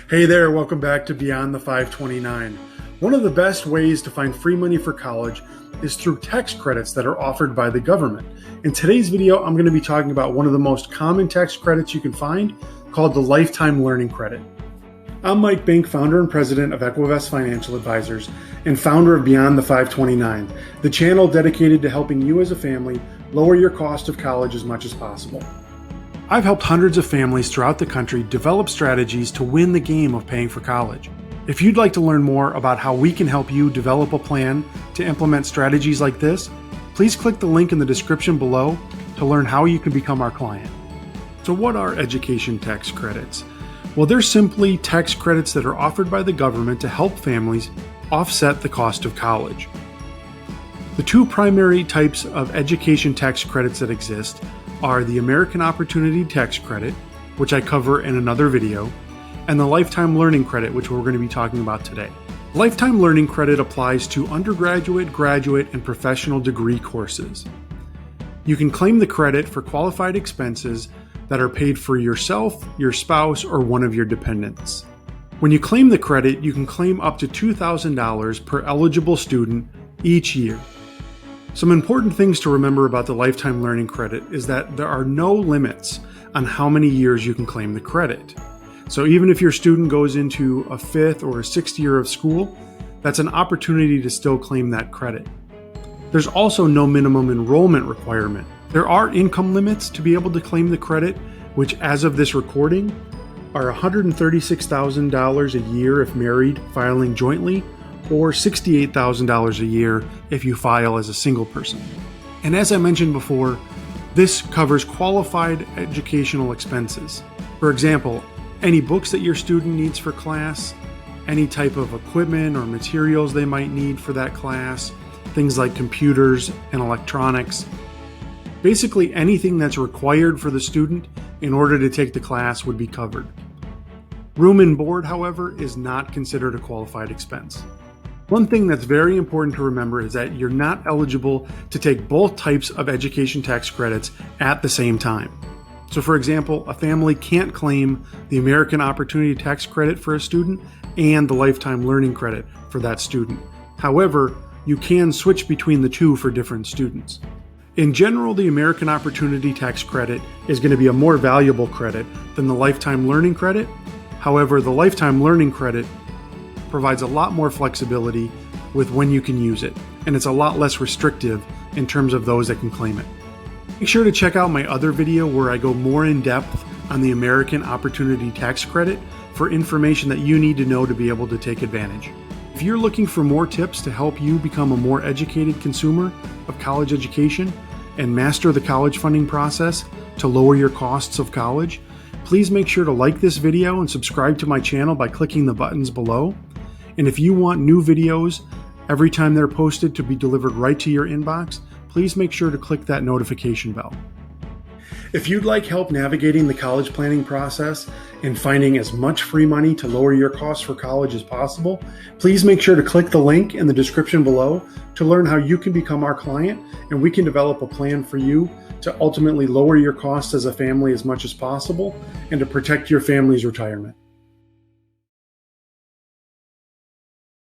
Hey there, welcome back to Beyond the 529. One of the best ways to find free money for college is through tax credits that are offered by the government. In today's video, I'm going to be talking about one of the most common tax credits you can find called the Lifetime Learning Credit. I'm Mike Bink, founder and president of Equivest Financial Advisors and founder of Beyond the 529, the channel dedicated to helping you as a family lower your cost of college as much as possible. I've helped hundreds of families throughout the country develop strategies to win the game of paying for college. If you'd like to learn more about how we can help you develop a plan to implement strategies like this, please click the link in the description below to learn how you can become our client. So what are education tax credits? Well, they're simply tax credits that are offered by the government to help families offset the cost of college. The two primary types of education tax credits that exist are the American Opportunity Tax Credit, which I cover in another video, and the Lifetime Learning Credit, which we're going to be talking about today. Lifetime Learning Credit applies to undergraduate, graduate, and professional degree courses. You can claim the credit for qualified expenses that are paid for yourself, your spouse, or one of your dependents. When you claim the credit, you can claim up to $2,000 per eligible student each year. Some important things to remember about the Lifetime Learning Credit is that there are no limits on how many years you can claim the credit. So even if your student goes into a fifth or a sixth year of school, that's an opportunity to still claim that credit. There's also no minimum enrollment requirement. There are income limits to be able to claim the credit, which as of this recording are $136,000 a year if married, filing jointly, or $68,000 a year if you file as a single person. And as I mentioned before, this covers qualified educational expenses. For example, any books that your student needs for class, any type of equipment or materials they might need for that class, things like computers and electronics. Basically anything that's required for the student in order to take the class would be covered. Room and board, however, is not considered a qualified expense. One thing that's very important to remember is that you're not eligible to take both types of education tax credits at the same time. So for example, a family can't claim the American Opportunity Tax Credit for a student and the Lifetime Learning Credit for that student. However, you can switch between the two for different students. In general, the American Opportunity Tax Credit is going to be a more valuable credit than the Lifetime Learning Credit. However, the Lifetime Learning Credit provides a lot more flexibility with when you can use it, and it's a lot less restrictive in terms of those that can claim it. Make sure to check out my other video where I go more in depth on the American Opportunity Tax Credit for information that you need to know to be able to take advantage. If you're looking for more tips to help you become a more educated consumer of college education and master the college funding process to lower your costs of college, please make sure to like this video and subscribe to my channel by clicking the buttons below. And if you want new videos every time they're posted to be delivered right to your inbox, please make sure to click that notification bell. If you'd like help navigating the college planning process and finding as much free money to lower your costs for college as possible, please make sure to click the link in the description below to learn how you can become our client and we can develop a plan for you to ultimately lower your costs as a family as much as possible and to protect your family's retirement.